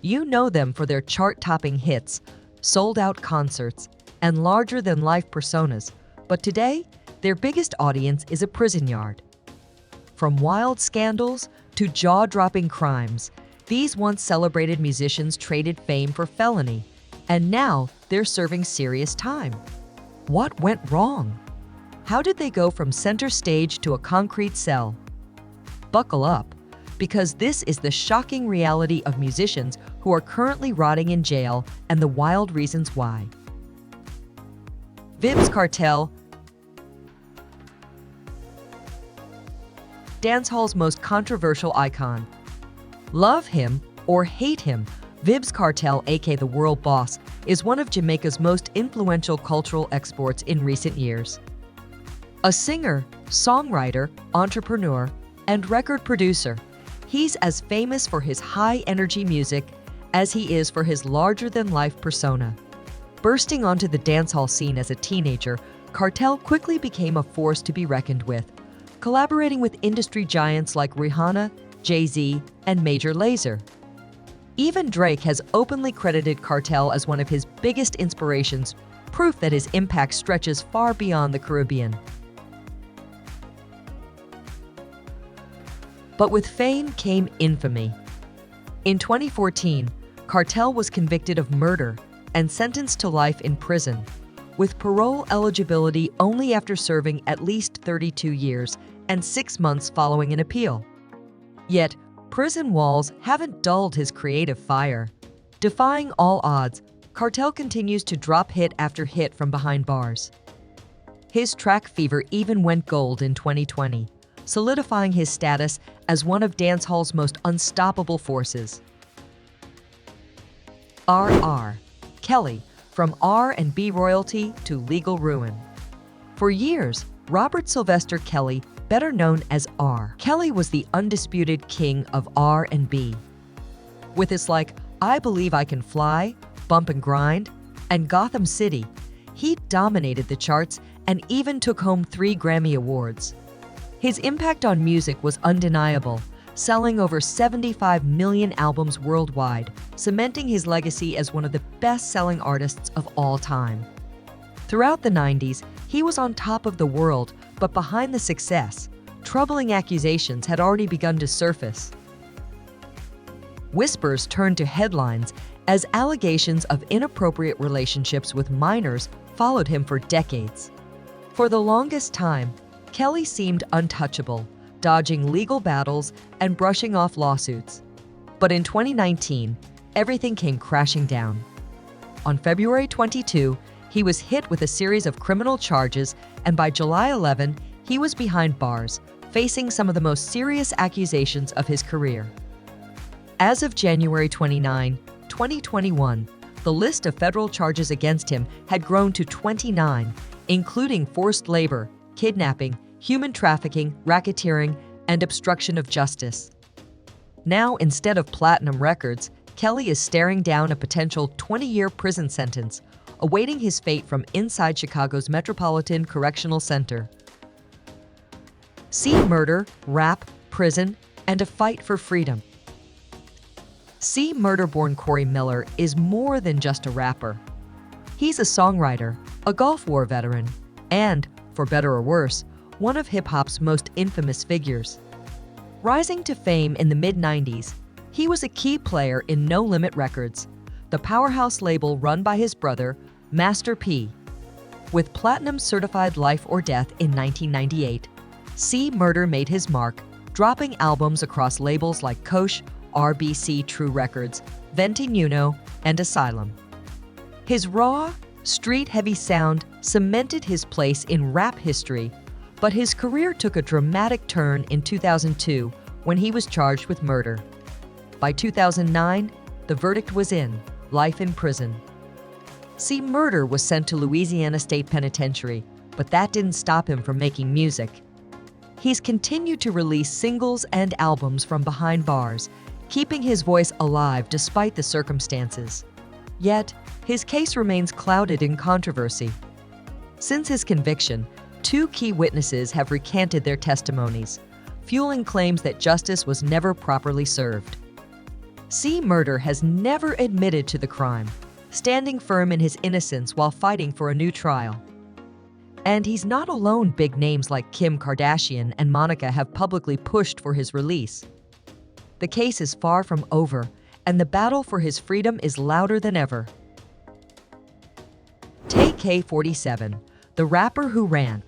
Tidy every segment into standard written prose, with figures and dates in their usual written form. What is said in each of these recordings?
You know them for their chart-topping hits, sold-out concerts, and larger-than-life personas, but today, their biggest audience is a prison yard. From wild scandals to jaw-dropping crimes, these once celebrated musicians traded fame for felony, and now they're serving serious time. What went wrong? How did they go from center stage to a concrete cell? Buckle up, because this is the shocking reality of musicians who are currently rotting in jail and the wild reasons why. Vybz Kartel, dancehall's most controversial icon. Love him or hate him, Vybz Kartel, aka the World Boss, is one of Jamaica's most influential cultural exports in recent years. A singer, songwriter, entrepreneur, and record producer, he's as famous for his high-energy music as he is for his larger-than-life persona. Bursting onto the dancehall scene as a teenager, Kartel quickly became a force to be reckoned with, collaborating with industry giants like Rihanna, Jay-Z, and Major Lazer. Even Drake has openly credited Kartel as one of his biggest inspirations, proof that his impact stretches far beyond the Caribbean. But with fame came infamy. In 2014, Kartel was convicted of murder and sentenced to life in prison, with parole eligibility only after serving at least 32 years and 6 months following an appeal. Yet, prison walls haven't dulled his creative fire. Defying all odds, Kartel continues to drop hit after hit from behind bars. His track Fever even went gold in 2020, solidifying his status as one of dancehall's most unstoppable forces. R.R. Kelly, from R&B royalty to legal ruin. For years, Robert Sylvester Kelly, better known as R. Kelly, was the undisputed king of R&B. With his like I Believe I Can Fly, Bump and Grind, and Gotham City, he dominated the charts and even took home 3 Grammy Awards. His impact on music was undeniable, selling over 75 million albums worldwide, cementing his legacy as one of the best-selling artists of all time. Throughout the 90s, he was on top of the world, but behind the success, troubling accusations had already begun to surface. Whispers turned to headlines as allegations of inappropriate relationships with minors followed him for decades. For the longest time, Kelly seemed untouchable, dodging legal battles and brushing off lawsuits. But in 2019, everything came crashing down. On February 22, he was hit with a series of criminal charges, and by July 11, he was behind bars, facing some of the most serious accusations of his career. As of January 29, 2021, the list of federal charges against him had grown to 29, including forced labor, kidnapping, human trafficking, racketeering, and obstruction of justice. Now, instead of platinum records, Kelly is staring down a potential 20-year prison sentence, awaiting his fate from inside Chicago's Metropolitan Correctional Center. See murder, rap, prison, and a fight for freedom. See murder-born Corey Miller is more than just a rapper. He's a songwriter, a Gulf War veteran, and, for better or worse, one of hip-hop's most infamous figures. Rising to fame in the mid-90s, he was a key player in No Limit Records, the powerhouse label run by his brother, Master P. With platinum-certified Life or Death in 1998, C. Murder made his mark, dropping albums across labels like Koch, RBC True Records, Venti and Asylum. His raw, street-heavy sound cemented his place in rap history, but his career took a dramatic turn in 2002 when he was charged with murder. By 2009, the verdict was in, life in prison. C. Murder was sent to Louisiana State Penitentiary, but that didn't stop him from making music. He's continued to release singles and albums from behind bars, keeping his voice alive despite the circumstances. Yet, his case remains clouded in controversy. Since his conviction, 2 key witnesses have recanted their testimonies, fueling claims that justice was never properly served. C. Murder has never admitted to the crime, standing firm in his innocence while fighting for a new trial. And he's not alone. Big names like Kim Kardashian and Monica have publicly pushed for his release. The case is far from over, and the battle for his freedom is louder than ever. K-47, the rapper who ran.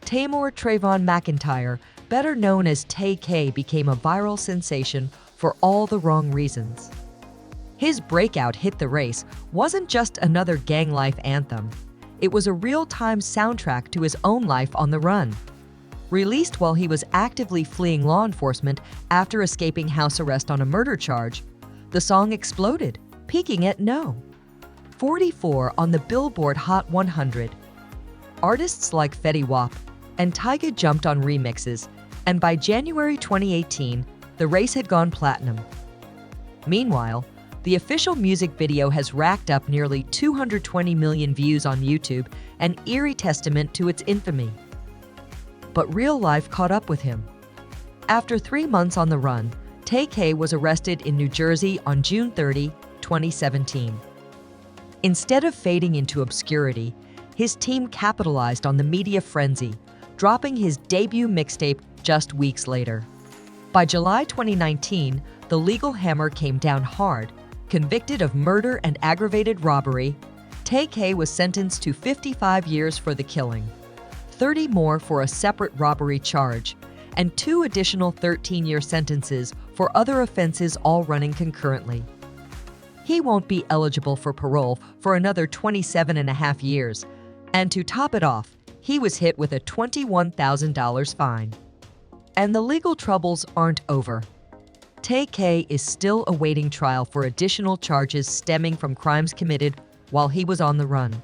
Tamor Trayvon McIntyre, better known as Tay-K, became a viral sensation for all the wrong reasons. His breakout hit "The Race" wasn't just another gang life anthem. It was a real-time soundtrack to his own life on the run. Released while he was actively fleeing law enforcement after escaping house arrest on a murder charge, the song exploded, peaking at No. 44 on the Billboard Hot 100. Artists like Fetty Wap and Tyga jumped on remixes, and by January 2018, "The Race" had gone platinum. Meanwhile, the official music video has racked up nearly 220 million views on YouTube, an eerie testament to its infamy. But real life caught up with him. After 3 months on the run, Tay-K was arrested in New Jersey on June 30, 2017. Instead of fading into obscurity, his team capitalized on the media frenzy, dropping his debut mixtape just weeks later. By July 2019, the legal hammer came down hard. Convicted of murder and aggravated robbery, Tay-K was sentenced to 55 years for the killing, 30 more for a separate robbery charge, and 2 additional 13-year sentences for other offenses, all running concurrently. He won't be eligible for parole for another 27.5 years, and to top it off, he was hit with a $21,000 fine. And the legal troubles aren't over. Tay-K is still awaiting trial for additional charges stemming from crimes committed while he was on the run.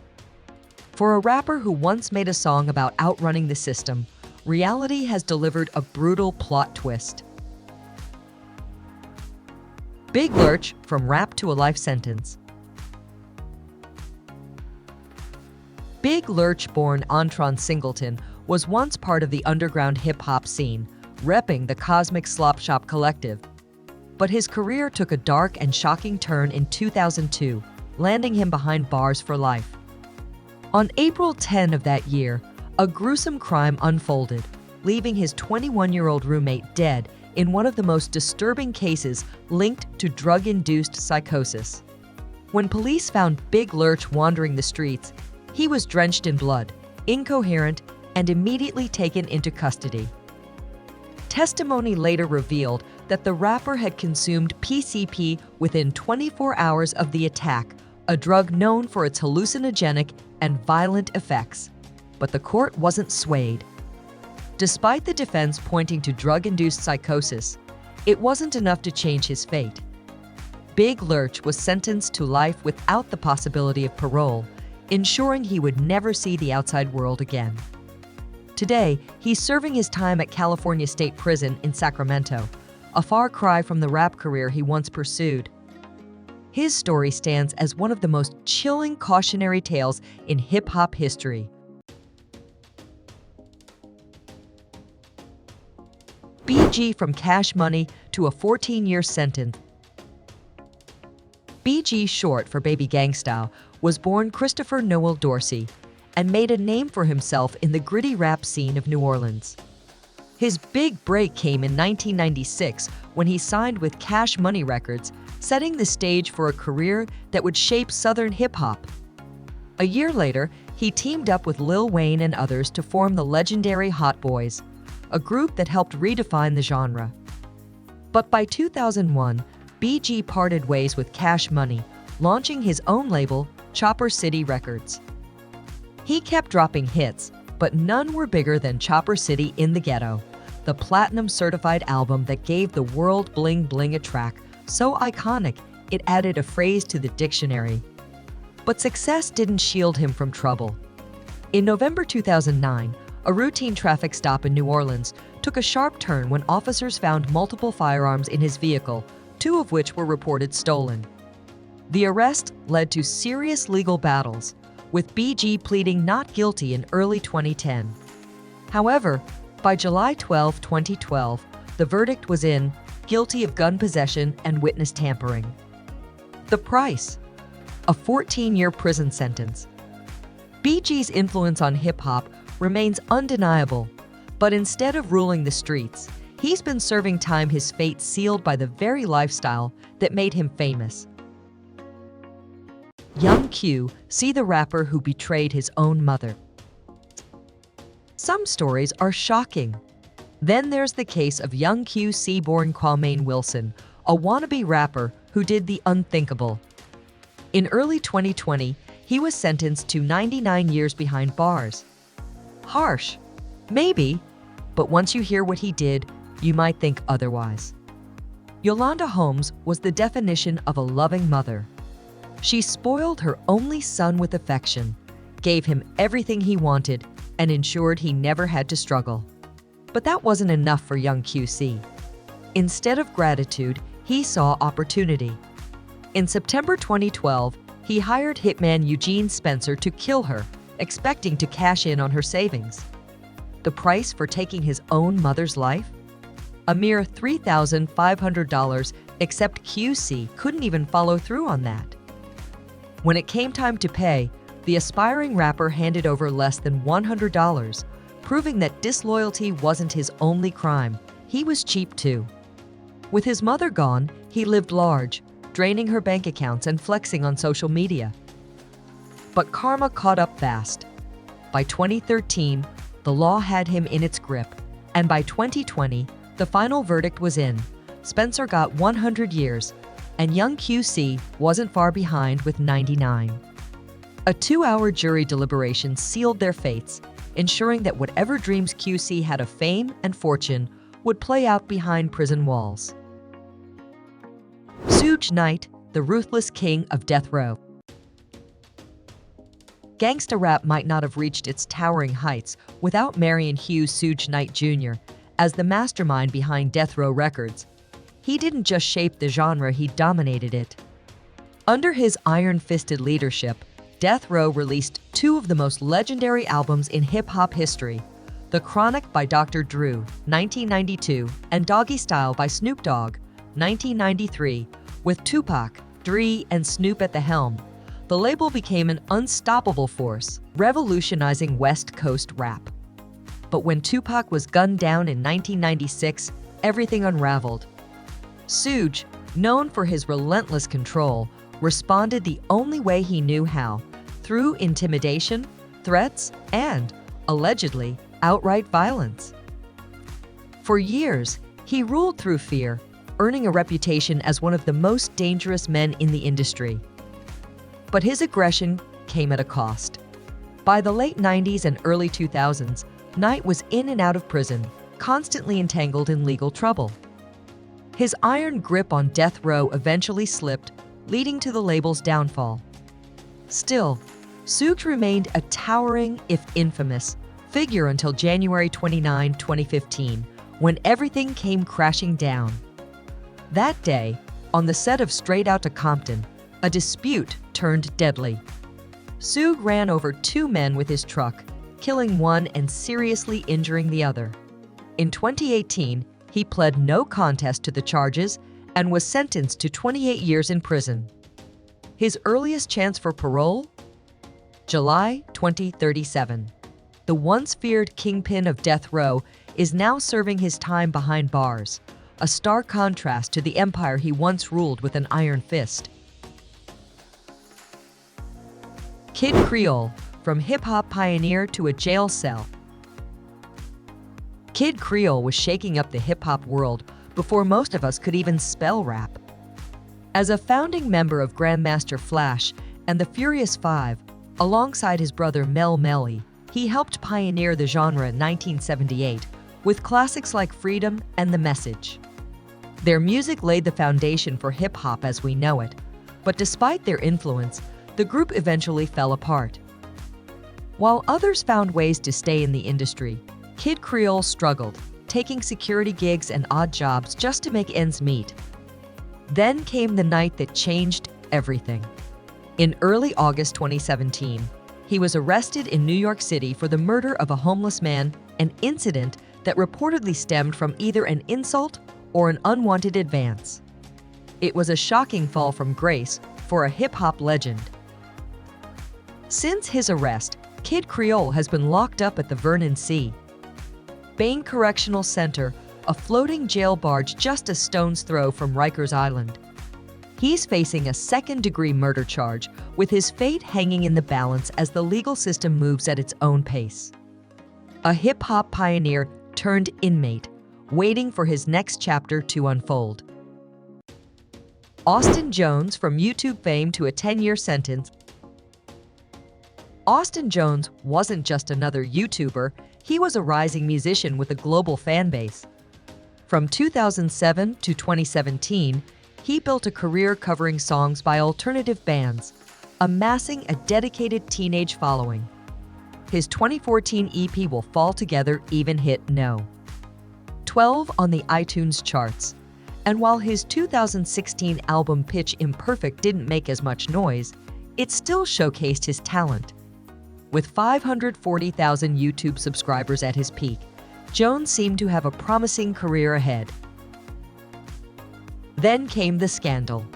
For a rapper who once made a song about outrunning the system, reality has delivered a brutal plot twist. Big Lurch from rap to a life sentence. Big Lurch, born Antron Singleton, was once part of the underground hip-hop scene, repping the Cosmic Slop Shop Collective. But his career took a dark and shocking turn in 2002, landing him behind bars for life. On April 10 of that year, a gruesome crime unfolded, leaving his 21-year-old roommate dead in one of the most disturbing cases linked to drug-induced psychosis. When police found Big Lurch wandering the streets, he was drenched in blood, incoherent, and immediately taken into custody. Testimony later revealed that the rapper had consumed PCP within 24 hours of the attack, a drug known for its hallucinogenic and violent effects. But the court wasn't swayed. Despite the defense pointing to drug-induced psychosis, it wasn't enough to change his fate. Big Lurch was sentenced to life without the possibility of parole, ensuring he would never see the outside world again. Today, he's serving his time at California State Prison in Sacramento, a far cry from the rap career he once pursued. His story stands as one of the most chilling cautionary tales in hip-hop history. BG from Cash Money to a 14-year sentence. BG, short for Baby Gangsta, was born Christopher Noel Dorsey and made a name for himself in the gritty rap scene of New Orleans. His big break came in 1996 when he signed with Cash Money Records, setting the stage for a career that would shape Southern hip-hop. A year later, he teamed up with Lil Wayne and others to form the legendary Hot Boys, a group that helped redefine the genre. But by 2001, BG parted ways with Cash Money, launching his own label, Chopper City Records. He kept dropping hits, but none were bigger than Chopper City in the Ghetto, the platinum-certified album that gave the world Bling Bling a track so iconic it added a phrase to the dictionary. But success didn't shield him from trouble. In November 2009, a routine traffic stop in New Orleans took a sharp turn when officers found multiple firearms in his vehicle, 2 of which were reported stolen. The arrest led to serious legal battles, with BG pleading not guilty in early 2010. However, by July 12, 2012, the verdict was in, guilty of gun possession and witness tampering. The price: a 14-year prison sentence. BG's influence on hip-hop remains undeniable, but instead of ruling the streets, he's been serving time his fate sealed by the very lifestyle that made him famous. Young Q, see the rapper who betrayed his own mother. Some stories are shocking. Then there's the case of young Q Seaborn Kwame Wilson, a wannabe rapper who did the unthinkable. In early 2020, he was sentenced to 99 years behind bars. Harsh, maybe, but once you hear what he did, you might think otherwise. Yolanda Holmes was the definition of a loving mother. She spoiled her only son with affection, gave him everything he wanted, and ensured he never had to struggle. But that wasn't enough for young QC. Instead of gratitude, he saw opportunity. In September 2012, he hired hitman Eugene Spencer to kill her, expecting to cash in on her savings. The price for taking his own mother's life? A mere $3,500, except QC couldn't even follow through on that. When it came time to pay, the aspiring rapper handed over less than $100, proving that disloyalty wasn't his only crime. He was cheap too. With his mother gone, he lived large, draining her bank accounts and flexing on social media. But karma caught up fast. By 2013, the law had him in its grip, and by 2020, the final verdict was in. Spencer got 100 years, and young QC wasn't far behind with 99. A 2-hour jury deliberation sealed their fates, ensuring that whatever dreams QC had of fame and fortune would play out behind prison walls. Suge Knight, the ruthless king of death row. Gangsta rap might not have reached its towering heights without Marion Hughes Suge Knight Jr. as the mastermind behind Death Row Records. He didn't just shape the genre, he dominated it. Under his iron-fisted leadership, Death Row released two of the most legendary albums in hip-hop history, The Chronic by Dr. Dre, 1992, and Doggy Style by Snoop Dogg, 1993, with Tupac, Dre, and Snoop at the helm. The label became an unstoppable force, revolutionizing West Coast rap. But when Tupac was gunned down in 1996, everything unraveled. Suge, known for his relentless control, responded the only way he knew how, through intimidation, threats, and, allegedly, outright violence. For years, he ruled through fear, earning a reputation as one of the most dangerous men in the industry. But his aggression came at a cost. By the late 90s and early 2000s, Knight was in and out of prison, constantly entangled in legal trouble. His iron grip on Death Row eventually slipped, leading to the label's downfall. Still, Suge remained a towering, if infamous, figure until January 29, 2015, when everything came crashing down. That day, on the set of Straight Outta Compton, a dispute turned deadly. Suge ran over two men with his truck, killing one and seriously injuring the other. In 2018, he pled no contest to the charges and was sentenced to 28 years in prison. His earliest chance for parole? July 2037. The once feared kingpin of Death Row is now serving his time behind bars, a stark contrast to the empire he once ruled with an iron fist. Kid Creole, from hip-hop pioneer to a jail cell. Kid Creole was shaking up the hip-hop world before most of us could even spell rap. As a founding member of Grandmaster Flash and the Furious Five, alongside his brother Mel Melly, he helped pioneer the genre in 1978 with classics like Freedom and The Message. Their music laid the foundation for hip-hop as we know it, but despite their influence, the group eventually fell apart. While others found ways to stay in the industry, Kid Creole struggled, taking security gigs and odd jobs just to make ends meet. Then came the night that changed everything. In early August 2017, he was arrested in New York City for the murder of a homeless man, an incident that reportedly stemmed from either an insult or an unwanted advance. It was a shocking fall from grace for a hip-hop legend. Since his arrest, Kid Creole has been locked up at the Vernon C. Bain Correctional Center, a floating jail barge just a stone's throw from Rikers Island. He's facing a second-degree murder charge, with his fate hanging in the balance as the legal system moves at its own pace. A hip-hop pioneer turned inmate, waiting for his next chapter to unfold. Austin Jones, from YouTube fame to a 10-year sentence. Austin Jones wasn't just another YouTuber, he was a rising musician with a global fan base. From 2007 to 2017, he built a career covering songs by alternative bands, amassing a dedicated teenage following. His 2014 EP Will Fall Together even hit No. 12 on the iTunes charts. And while his 2016 album Pitch Imperfect didn't make as much noise, it still showcased his talent. With 540,000 YouTube subscribers at his peak, Jones seemed to have a promising career ahead. Then came the scandal.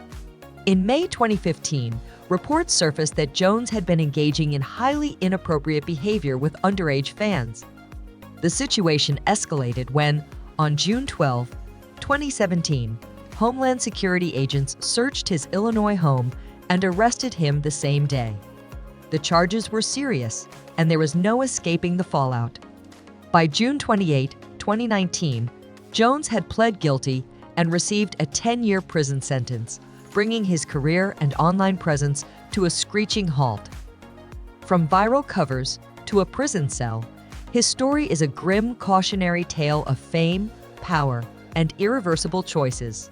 In May 2015, reports surfaced that Jones had been engaging in highly inappropriate behavior with underage fans. The situation escalated when, on June 12, 2017, Homeland Security agents searched his Illinois home and arrested him the same day. The charges were serious, and there was no escaping the fallout. By June 28, 2019, Jones had pled guilty and received a 10-year prison sentence, bringing his career and online presence to a screeching halt. From viral covers to a prison cell, his story is a grim cautionary tale of fame, power, and irreversible choices.